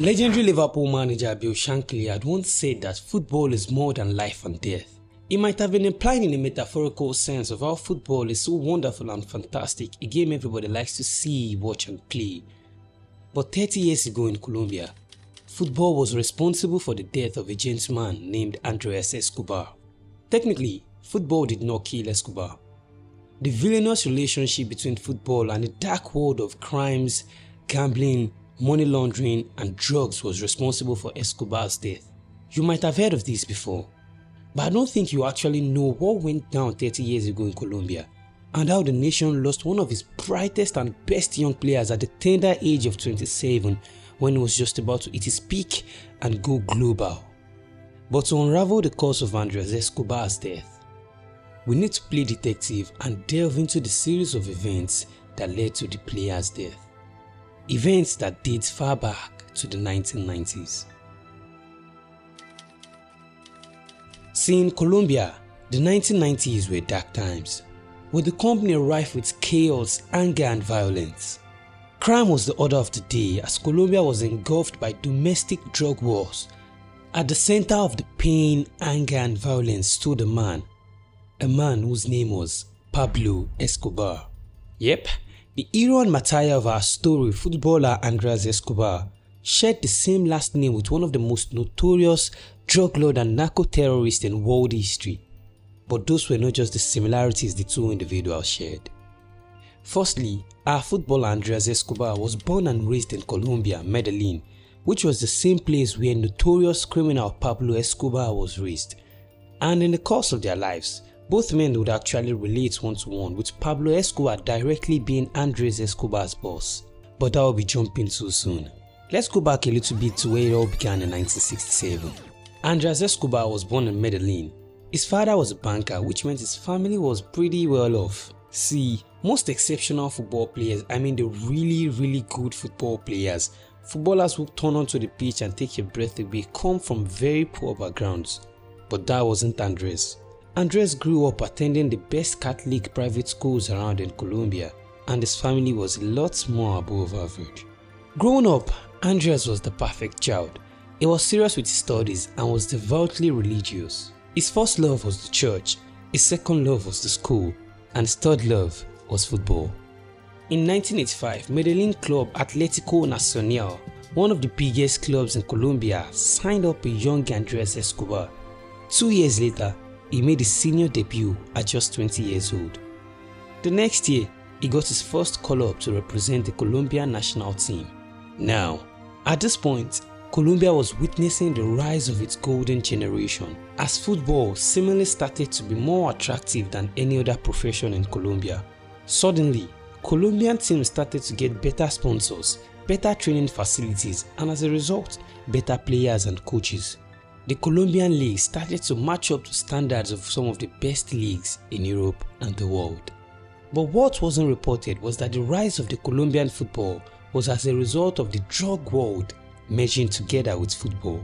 Legendary Liverpool manager Bill Shankly had once said that football is more than life and death. He might have been implying in a metaphorical sense of how football is so wonderful and fantastic, a game everybody likes to see, watch and play. But 30 years ago in Colombia, football was responsible for the death of a gentleman named Andres Escobar. Technically, football did not kill Escobar. The villainous relationship between football and the dark world of crimes, gambling, money laundering and drugs was responsible for Escobar's death. You might have heard of this before, but I don't think you actually know what went down 30 years ago in Colombia and how the nation lost one of its brightest and best young players at the tender age of 27 when he was just about to hit his peak and go global. But to unravel the cause of Andres Escobar's death, we need to play detective and delve into the series of events that led to the player's death. Events that date far back to the 1990s. See, in Colombia, the 1990s were dark times, with the country rife with chaos, anger and violence. Crime was the order of the day as Colombia was engulfed by domestic drug wars. At the center of the pain, anger and violence stood a man whose name was Pablo Escobar. Yep. The hero and martyr of our story, footballer Andres Escobar, shared the same last name with one of the most notorious drug lord and narco-terrorists in world history. But those were not just the similarities the two individuals shared. Firstly, our footballer Andres Escobar was born and raised in Colombia, Medellin, which was the same place where notorious criminal Pablo Escobar was raised. And in the course of their lives, both men would actually relate one-to-one, with Pablo Escobar directly being Andres Escobar's boss. But that will be jumping too soon. Let's go back a little bit to where it all began in 1967. Andres Escobar was born in Medellin. His father was a banker, which meant his family was pretty well off. See, most exceptional football players, I mean the really good football players, footballers who turn onto the pitch and take your breath away, come from very poor backgrounds. But that wasn't Andres. Andres grew up attending the best Catholic private schools around in Colombia, and his family was a lot more above average. Growing up, Andres was the perfect child. He was serious with his studies and was devoutly religious. His first love was the church, his second love was the school, and his third love was football. In 1985, Medellin club Atlético Nacional, one of the biggest clubs in Colombia, signed up a young Andres Escobar. 2 years later, he made his senior debut at just 20 years old. The next year, he got his first call-up to represent the Colombian national team. Now, at this point, Colombia was witnessing the rise of its golden generation, as football seemingly started to be more attractive than any other profession in Colombia. Suddenly, Colombian teams started to get better sponsors, better training facilities, and as a result, better players and coaches. The Colombian league started to match up to standards of some of the best leagues in Europe and the world. But what wasn't reported was that the rise of the Colombian football was as a result of the drug world merging together with football.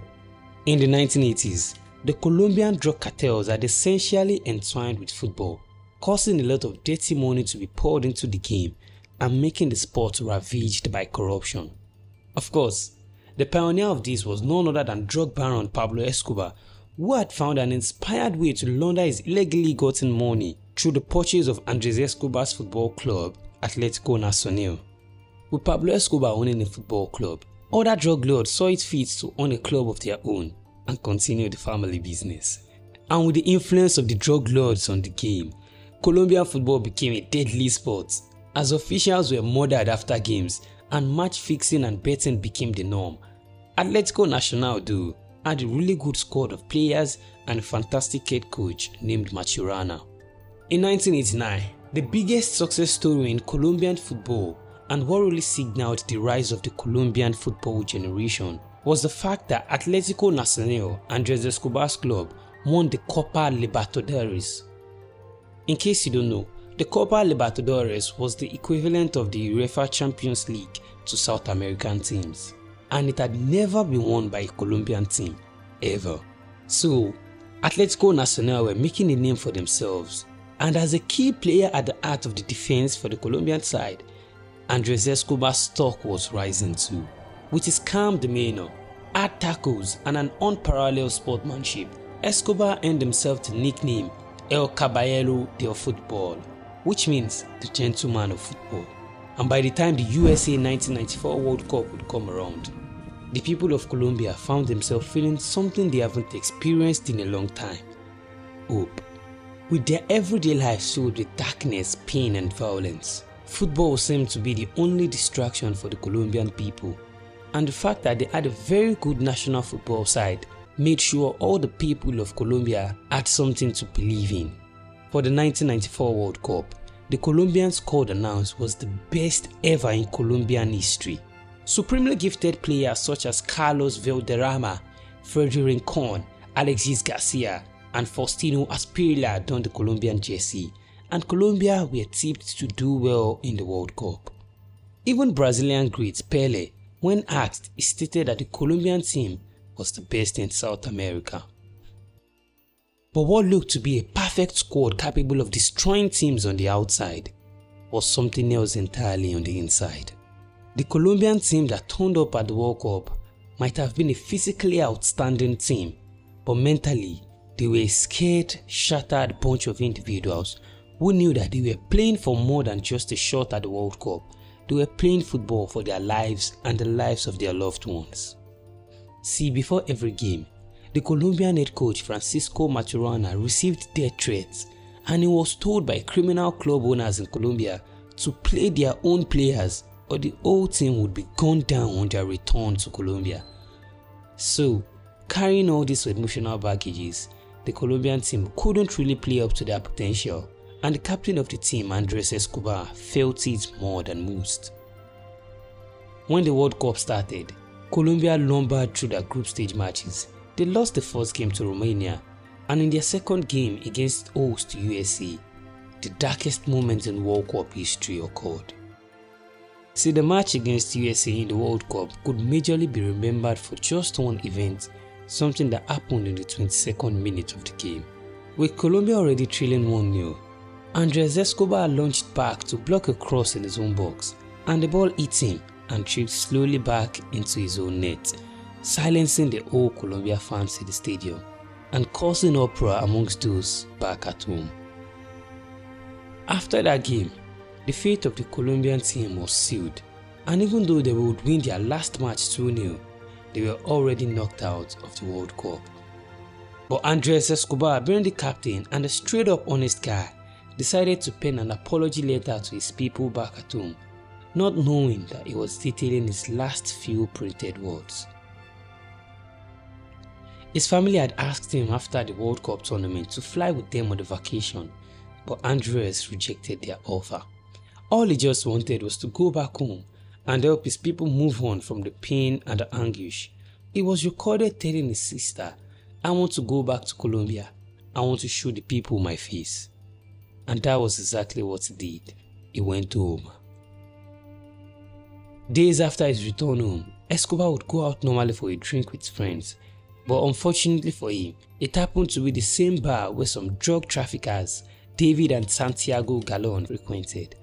In the 1980s, the Colombian drug cartels had essentially entwined with football, causing a lot of dirty money to be poured into the game and making the sport ravaged by corruption. Of course, the pioneer of this was none other than drug baron Pablo Escobar, who had found an inspired way to launder his illegally gotten money through the purchase of Andres Escobar's football club, Atlético Nacional. With Pablo Escobar owning a football club, other drug lords saw it fit to own a club of their own and continue the family business. And with the influence of the drug lords on the game, Colombian football became a deadly sport, as officials were murdered after games and match fixing and betting became the norm. Atlético Nacional though had a really good squad of players and a fantastic head coach named Maturana. In 1989, the biggest success story in Colombian football and what really signaled the rise of the Colombian football generation was the fact that Atlético Nacional, Andres Escobar's club, won the Copa Libertadores. In case you don't know, the Copa Libertadores was the equivalent of the UEFA Champions League to South American teams, and it had never been won by a Colombian team, ever. So, Atlético Nacional were making a name for themselves, and as a key player at the heart of the defense for the Colombian side, Andres Escobar's stock was rising too. With his calm demeanor, hard tackles and an unparalleled sportsmanship, Escobar earned himself the nickname El Caballero del Football, which means the gentleman of football. And by the time the USA 1994 World Cup would come around, the people of Colombia found themselves feeling something they haven't experienced in a long time: hope. With their everyday lives filled with darkness, pain and violence, football seemed to be the only distraction for the Colombian people, and the fact that they had a very good national football side made sure all the people of Colombia had something to believe in. For the 1994 World Cup, the Colombian squad announced was the best ever in Colombian history. Supremely gifted players such as Carlos Valderrama, Freddy Rincon, Alexis Garcia and Faustino Asprilla donned the Colombian jersey, and Colombia were tipped to do well in the World Cup. Even Brazilian great Pelé, when asked, he stated that the Colombian team was the best in South America. But what looked to be a perfect squad capable of destroying teams on the outside was something else entirely on the inside. The Colombian team that turned up at the World Cup might have been a physically outstanding team, but mentally they were a scared, shattered bunch of individuals who knew that they were playing for more than just a shot at the World Cup. They were playing football for their lives and the lives of their loved ones. See, before every game, the Colombian head coach Francisco Maturana received death threats, and he was told by criminal club owners in Colombia to play their own players or the whole team would be gunned down on their return to Colombia. So, carrying all these emotional baggages, the Colombian team couldn't really play up to their potential, and the captain of the team, Andres Escobar, felt it more than most. When the World Cup started, Colombia lumbered through their group stage matches. They lost the first game to Romania, and in their second game against host USA, the darkest moment in World Cup history occurred. See, the match against USA in the World Cup could majorly be remembered for just one event, something that happened in the 22nd minute of the game. With Colombia already trailing 1-0, Andres Escobar launched back to block a cross in his own box, and the ball hit him and tripped slowly back into his own net, silencing the whole Colombia fans in the stadium and causing uproar amongst those back at home. After that game, the fate of the Colombian team was sealed, and even though they would win their last match 2-0, they were already knocked out of the World Cup. But Andres Escobar, being the captain and a straight up honest guy, decided to pen an apology letter to his people back at home, not knowing that he was detailing his last few printed words. His family had asked him after the World Cup tournament to fly with them on the vacation, but Andres rejected their offer. All he just wanted was to go back home and help his people move on from the pain and the anguish. He was recorded telling his sister, "I want to go back to Colombia. I want to show the people my face." And that was exactly what he did. He went home. Days after his return home, Escobar would go out normally for a drink with friends, but unfortunately for him, it happened to be the same bar where some drug traffickers, David and Santiago Galon, frequented.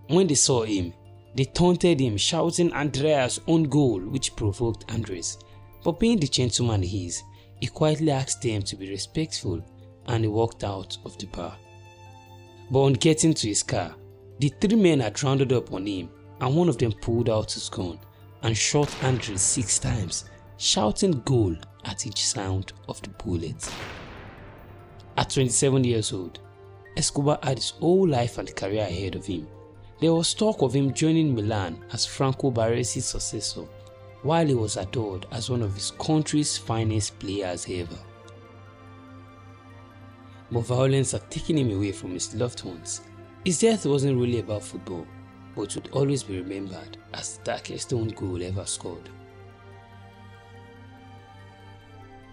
When they saw him, they taunted him, shouting Andrea's own goal, which provoked Andres. But being the gentleman he is, he quietly asked them to be respectful, and he walked out of the bar. But on getting to his car, the three men had rounded up on him, and one of them pulled out his gun and shot Andres 6 times, shouting goal at each sound of the bullet. At 27 years old, Escobar had his whole life and career ahead of him. There was talk of him joining Milan as Franco Baresi's successor, while he was adored as one of his country's finest players ever. But violence had taken him away from his loved ones. His death wasn't really about football, but would always be remembered as the darkest own goal ever scored.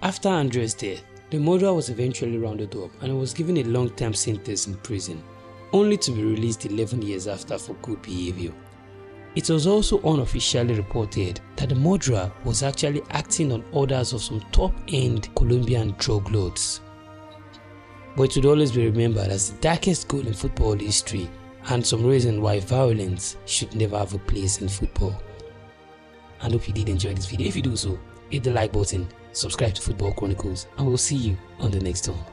After Andres' death, the murderer was eventually rounded up and was given a long-term sentence in prison, only to be released 11 years after for good behavior. It was also unofficially reported that the murderer was actually acting on orders of some top-end Colombian drug lords. But it would always be remembered as the darkest goal in football history, and some reason why violence should never have a place in football. and hope you did enjoy this video. If you do so, hit the like button, subscribe to Football Chronicles, and we'll see you on the next one.